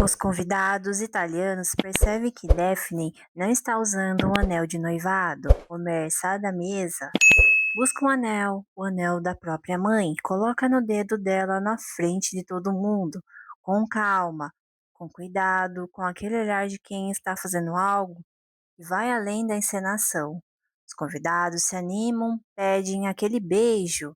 Os convidados italianos percebem que Daphne não está usando um anel de noivado. Homer sai da mesa, busca um anel, o anel da própria mãe, coloca no dedo dela na frente de todo mundo, com calma, com cuidado, com aquele olhar de quem está fazendo algo que vai além da encenação. Os convidados se animam, pedem aquele beijo.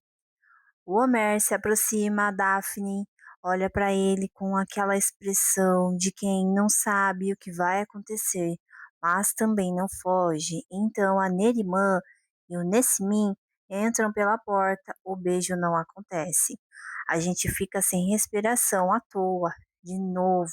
O Homer se aproxima a Daphne, olha para ele com aquela expressão de quem não sabe o que vai acontecer, mas também não foge. Então a Nerimã e o Nesmin entram pela porta, o beijo não acontece. A gente fica sem respiração à toa, de novo.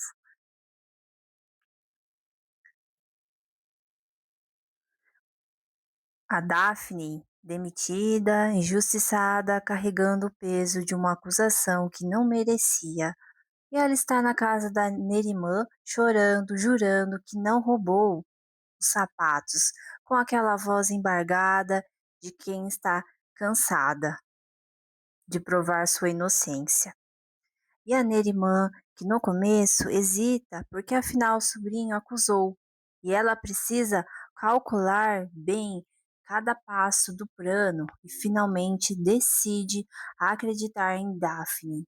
A Daphne, demitida, injustiçada, carregando o peso de uma acusação que não merecia. E ela está na casa da Nerimã, chorando, jurando que não roubou os sapatos, com aquela voz embargada de quem está cansada de provar sua inocência. E a Nerimã, que no começo hesita, porque afinal o sobrinho acusou, e ela precisa calcular bem cada passo do plano e finalmente decide acreditar em Daphne.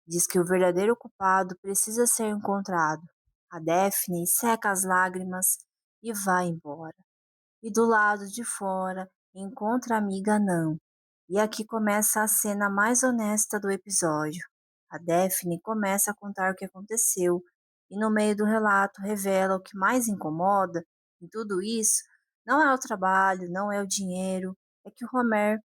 Diz que o verdadeiro culpado precisa ser encontrado. A Daphne seca as lágrimas e vai embora. E do lado de fora encontra a amiga Nan. E aqui começa a cena mais honesta do episódio. A Daphne começa a contar o que aconteceu e no meio do relato revela o que mais incomoda em tudo isso não é o trabalho, não é o dinheiro, é que o Homer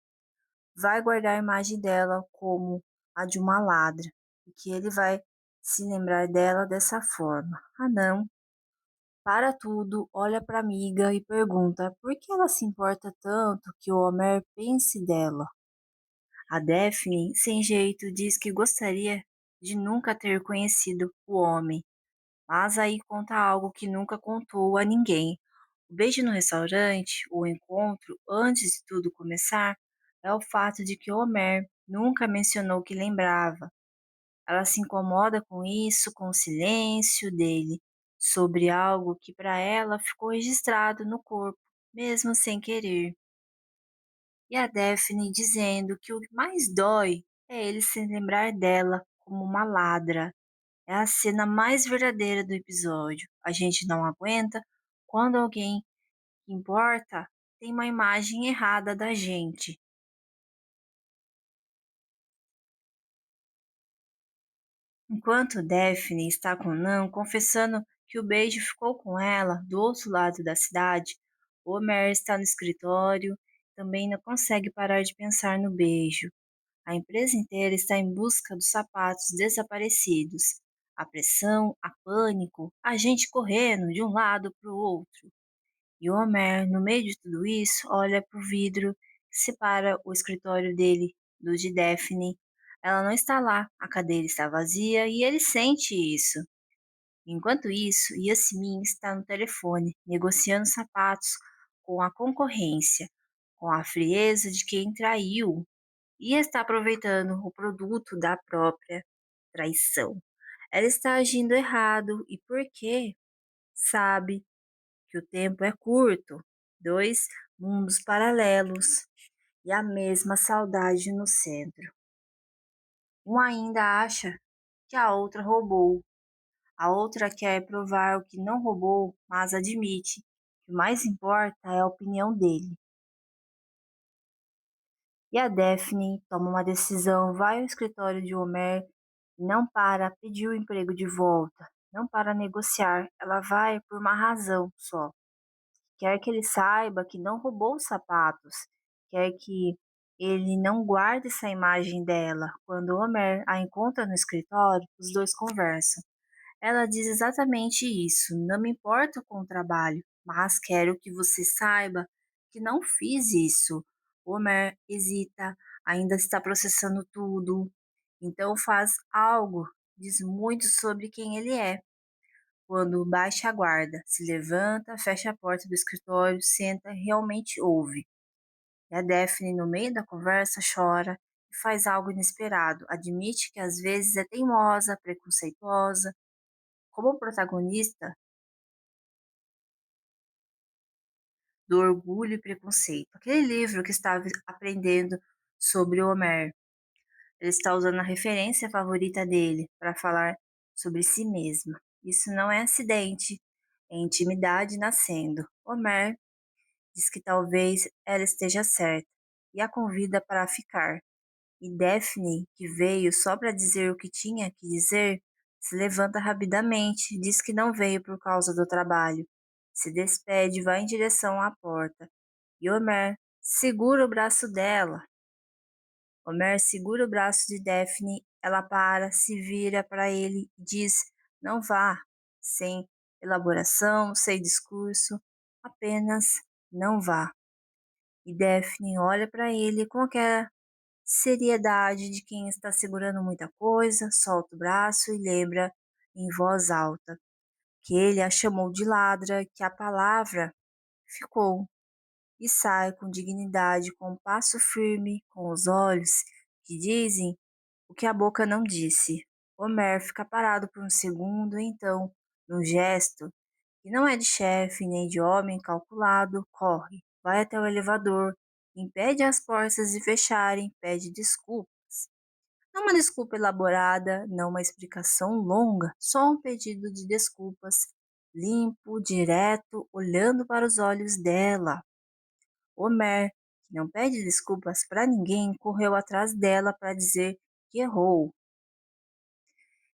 vai guardar a imagem dela como a de uma ladra, e que ele vai se lembrar dela dessa forma. Ah, não. Para tudo, olha para a amiga e pergunta por que ela se importa tanto que o Homer pense dela. A Daphne, sem jeito, diz que gostaria de nunca ter conhecido o homem, mas aí conta algo que nunca contou a ninguém. O beijo no restaurante, o encontro, antes de tudo começar, é o fato de que Homer nunca mencionou que lembrava. Ela se incomoda com isso, com o silêncio dele, sobre algo que para ela ficou registrado no corpo, mesmo sem querer. E a Daphne dizendo que o que mais dói é ele se lembrar dela como uma ladra. É a cena mais verdadeira do episódio. A gente não aguenta quando alguém que importa tem uma imagem errada da gente. Enquanto Daphne está com Nan confessando que o beijo ficou com ela do outro lado da cidade, Homer está no escritório, também não consegue parar de pensar no beijo. A empresa inteira está em busca dos sapatos desaparecidos. A pressão, a pânico, a gente correndo de um lado para o outro. E Homer, no meio de tudo isso, olha para o vidro que separa o escritório dele do de Daphne. Ela não está lá, a cadeira está vazia e ele sente isso. Enquanto isso, Yasmin está no telefone, negociando sapatos com a concorrência, com a frieza de quem traiu e está aproveitando o produto da própria traição. Ela está agindo errado e por quê? Sabe que o tempo é curto, dois mundos paralelos e a mesma saudade no centro. Um ainda acha que a outra roubou, a outra quer provar o que não roubou, mas admite que o mais importa é a opinião dele. E a Daphne toma uma decisão, vai ao escritório de Homer e não para pedir o emprego de volta, não para negociar, ela vai por uma razão só. Quer que ele saiba que não roubou os sapatos, quer que ele não guarde essa imagem dela. Quando Homer a encontra no escritório, os dois conversam. Ela diz exatamente isso: não me importo com o trabalho, mas quero que você saiba que não fiz isso. Homer hesita, ainda está processando tudo, então faz algo, diz muito sobre quem ele é. Quando baixa a guarda, se levanta, fecha a porta do escritório, senta e realmente ouve. E a Daphne, no meio da conversa, chora e faz algo inesperado. Admite que às vezes é teimosa, preconceituosa, como protagonista do Orgulho e Preconceito, aquele livro que estava aprendendo sobre o Homer. Ele está usando a referência favorita dele para falar sobre si mesma. Isso não é acidente, é intimidade nascendo. Homer diz que talvez ela esteja certa e a convida para ficar. E Daphne, que veio só para dizer o que tinha que dizer, se levanta rapidamente, diz que não veio por causa do trabalho. Se despede e vai em direção à porta. E Homer segura o braço dela. Homer segura o braço de Daphne, ela para, se vira para ele e diz: Não vá, sem elaboração, sem discurso, apenas não vá. E Daphne olha para ele com aquela seriedade de quem está segurando muita coisa, solta o braço e lembra em voz alta que ele a chamou de ladra, que a palavra ficou, e sai com dignidade, com um passo firme, com os olhos que dizem o que a boca não disse. Homer fica parado por um segundo, e então, num gesto que não é de chefe nem de homem calculado, corre, vai até o elevador, impede as portas de fecharem, pede desculpas. Não uma desculpa elaborada, não uma explicação longa, só um pedido de desculpas, limpo, direto, olhando para os olhos dela. Homer, que não pede desculpas para ninguém, correu atrás dela para dizer que errou.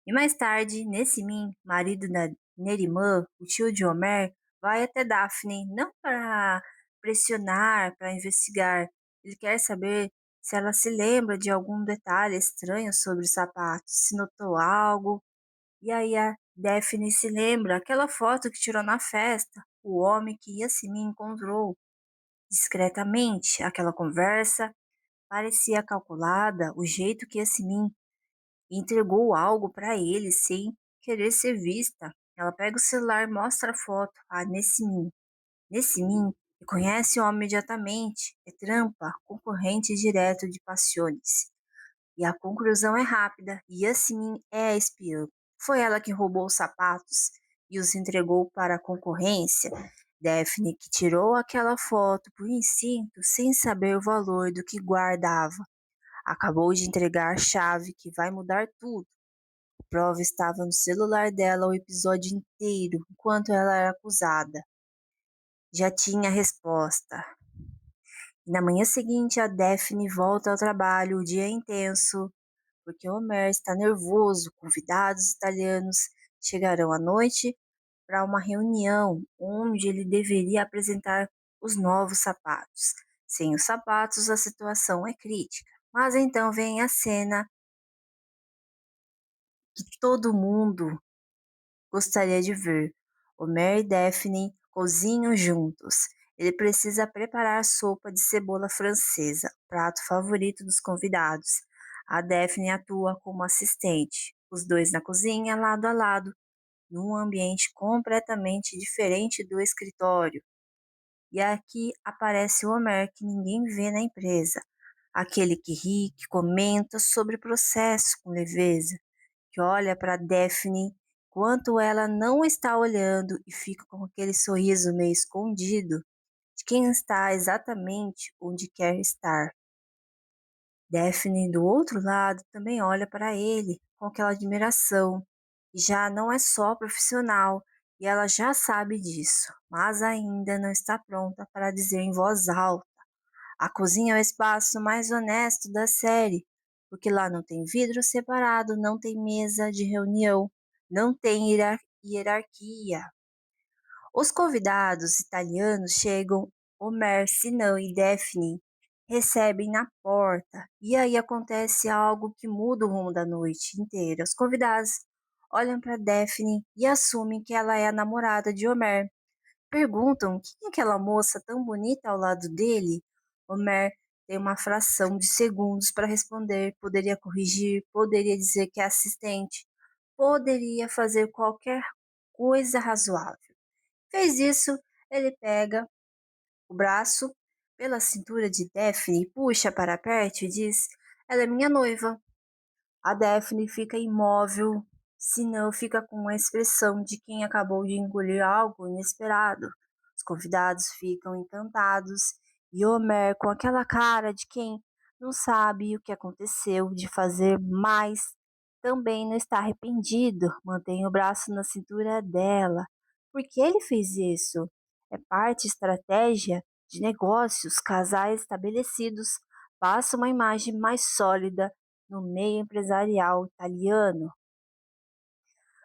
E mais tarde, Nessimim, marido da Nerimã, o tio de Homer, vai até Daphne, não para pressionar, para investigar. Ele quer saber se ela se lembra de algum detalhe estranho sobre os sapatos, se notou algo. E aí a Daphne se lembra aquela foto que tirou na festa, o homem que Yasmin encontrou discretamente. Aquela conversa parecia calculada, o jeito que Yasmin entregou algo para ele sem querer ser vista. Ela pega o celular e mostra a foto a Nesmin. Nesmin reconhece o homem imediatamente, é trampa, concorrente direto de Passiones. E a conclusão é rápida, Yasmin é a espiã. Foi ela que roubou os sapatos e os entregou para a concorrência. Daphne, que tirou aquela foto por instinto, sem saber o valor do que guardava, acabou de entregar a chave que vai mudar tudo. A prova estava no celular dela o episódio inteiro, enquanto ela era acusada. Já tinha a resposta. E na manhã seguinte, a Daphne volta ao trabalho, o dia é intenso, porque Homer está nervoso. Convidados italianos chegarão à noite para uma reunião onde ele deveria apresentar os novos sapatos. Sem os sapatos, a situação é crítica. Mas então vem a cena que todo mundo gostaria de ver. Homer e Daphne cozinham juntos. Ele precisa preparar sopa de cebola francesa, prato favorito dos convidados. A Daphne atua como assistente. Os dois na cozinha, lado a lado, num ambiente completamente diferente do escritório. E aqui aparece o Homer que ninguém vê na empresa. Aquele que ri, que comenta sobre o processo com leveza, que olha para Daphne enquanto ela não está olhando e fica com aquele sorriso meio escondido de quem está exatamente onde quer estar. Daphne, do outro lado, também olha para ele com aquela admiração. E já não é só profissional, e ela já sabe disso, mas ainda não está pronta para dizer em voz alta. A cozinha é o espaço mais honesto da série, porque lá não tem vidro separado, não tem mesa de reunião, não tem hierarquia. Os convidados italianos chegam, Homer, Sinan e Daphne recebem na porta, e aí acontece algo que muda o rumo da noite inteira. Os convidados olham para Daphne e assumem que ela é a namorada de Homer. Perguntam quem é aquela moça tão bonita ao lado dele. Homer tem uma fração de segundos para responder. Poderia corrigir, poderia dizer que é assistente, poderia fazer qualquer coisa razoável. Fez isso, ele pega o braço pela cintura de Daphne, puxa para perto e diz: Ela é minha noiva. A Daphne fica imóvel, senão fica com a expressão de quem acabou de engolir algo inesperado. Os convidados ficam encantados e Homer, com aquela cara de quem não sabe o que aconteceu de fazer, mas também não está arrependido, mantém o braço na cintura dela. Por que ele fez isso? É parte estratégia de negócios, casais estabelecidos passam uma imagem mais sólida no meio empresarial italiano.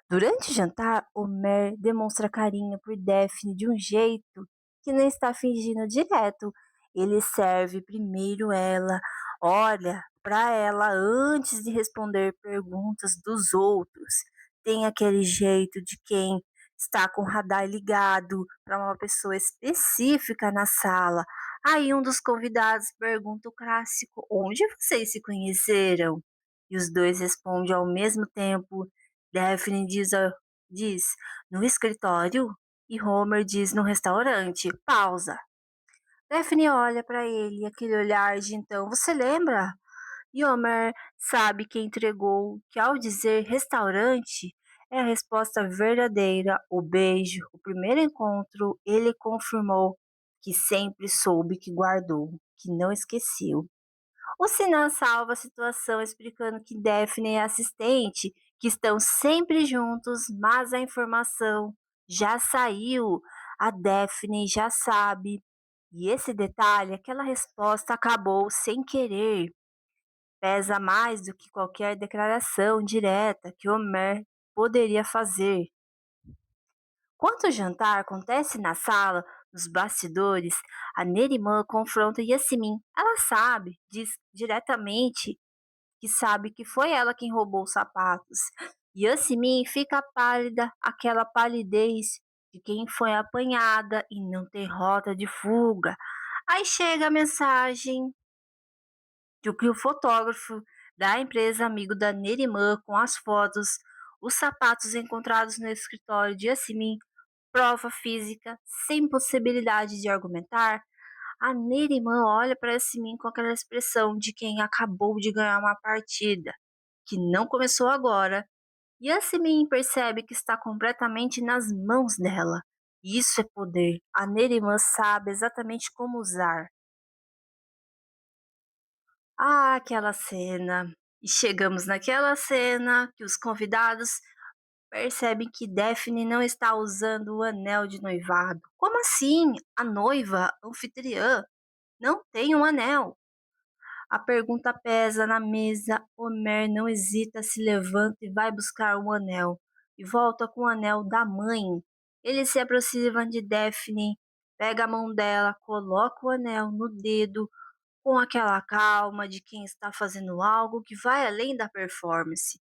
Durante o jantar, Homer demonstra carinho por Daphne de um jeito que não está fingindo direto. Ele serve primeiro ela, olha para ela antes de responder perguntas dos outros. Tem aquele jeito de quem está com o radar ligado para uma pessoa específica na sala. Aí um dos convidados pergunta o clássico: onde vocês se conheceram? E os dois respondem ao mesmo tempo. Daphne diz no escritório e Homer diz no restaurante. Pausa. Daphne olha para ele, aquele olhar de então, você lembra? E Homer sabe que entregou que ao dizer restaurante é a resposta verdadeira, o beijo, o primeiro encontro, ele confirmou que sempre soube que guardou, que não esqueceu. O Sinan salva a situação explicando que Daphne e a assistente que estão sempre juntos, mas a informação já saiu. A Daphne já sabe. E esse detalhe, aquela resposta acabou sem querer. Pesa mais do que qualquer declaração direta que Homer poderia fazer. Quando o jantar acontece na sala, nos bastidores, a Nerimã confronta Yasmin. Ela sabe, diz diretamente que sabe que foi ela quem roubou os sapatos. Yasmin fica pálida, aquela palidez de quem foi apanhada e não tem rota de fuga. Aí chega a mensagem de que o fotógrafo da empresa amigo da Nerimã com as fotos, os sapatos encontrados no escritório de Yasmin, prova física, sem possibilidade de argumentar. A Nerimã olha para Yasmin com aquela expressão de quem acabou de ganhar uma partida que não começou agora, Yasmin percebe que está completamente nas mãos dela. Isso é poder. A Neriman sabe exatamente como usar. Ah, aquela cena. E chegamos naquela cena que os convidados percebem que Daphne não está usando o anel de noivado. Como assim? A noiva, anfitriã, não tem um anel. A pergunta pesa na mesa. Homer não hesita, se levanta e vai buscar o anel. E volta com o anel da mãe. Ele se aproxima de Daphne, pega a mão dela, coloca o anel no dedo, com aquela calma de quem está fazendo algo que vai além da performance.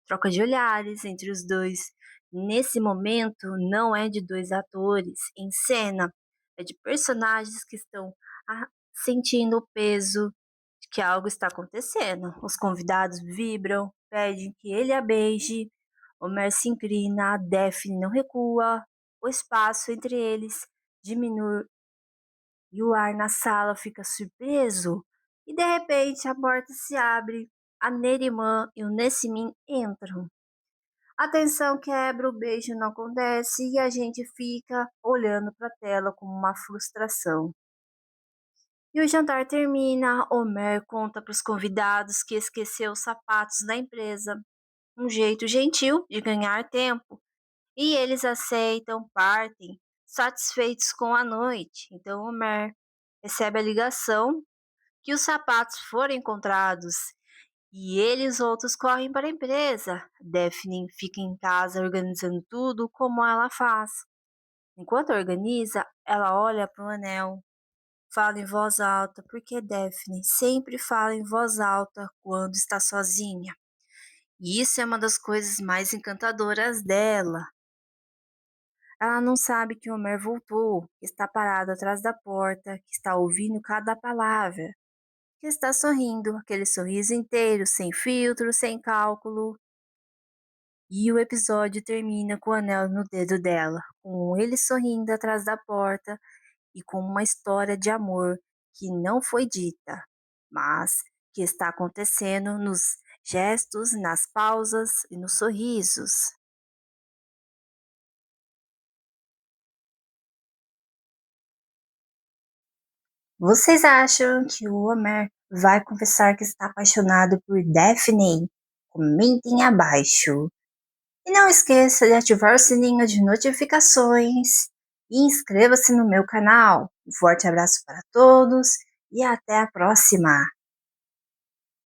Troca de olhares entre os dois. Nesse momento, não é de dois atores em cena, é de personagens que estão sentindo o peso de que algo está acontecendo. Os convidados vibram, pedem que ele a beije. Homer se inclina, a Daphne não recua. O espaço entre eles diminui e o ar na sala fica surpreso. E de repente a porta se abre, a Neriman e o Nessimin entram. A tensão quebra, o beijo não acontece e a gente fica olhando para a tela com uma frustração. E o jantar termina, Homer conta para os convidados que esqueceu os sapatos da empresa, um jeito gentil de ganhar tempo, e eles aceitam, partem, satisfeitos com a noite. Então Homer recebe a ligação que os sapatos foram encontrados e ele e os outros correm para a empresa. Daphne fica em casa organizando tudo como ela faz. Enquanto organiza, ela olha para o anel. Fala em voz alta, porque Daphne sempre fala em voz alta quando está sozinha. E isso é uma das coisas mais encantadoras dela. Ela não sabe que Homer voltou, que está parado atrás da porta, que está ouvindo cada palavra, que está sorrindo, aquele sorriso inteiro, sem filtro, sem cálculo. E o episódio termina com o anel no dedo dela, com ele sorrindo atrás da porta e com uma história de amor que não foi dita, mas que está acontecendo nos gestos, nas pausas e nos sorrisos. Vocês acham que o Homer vai confessar que está apaixonado por Daphne? Comentem abaixo. E não esqueça de ativar o sininho de notificações e inscreva-se no meu canal. Um forte abraço para todos e até a próxima!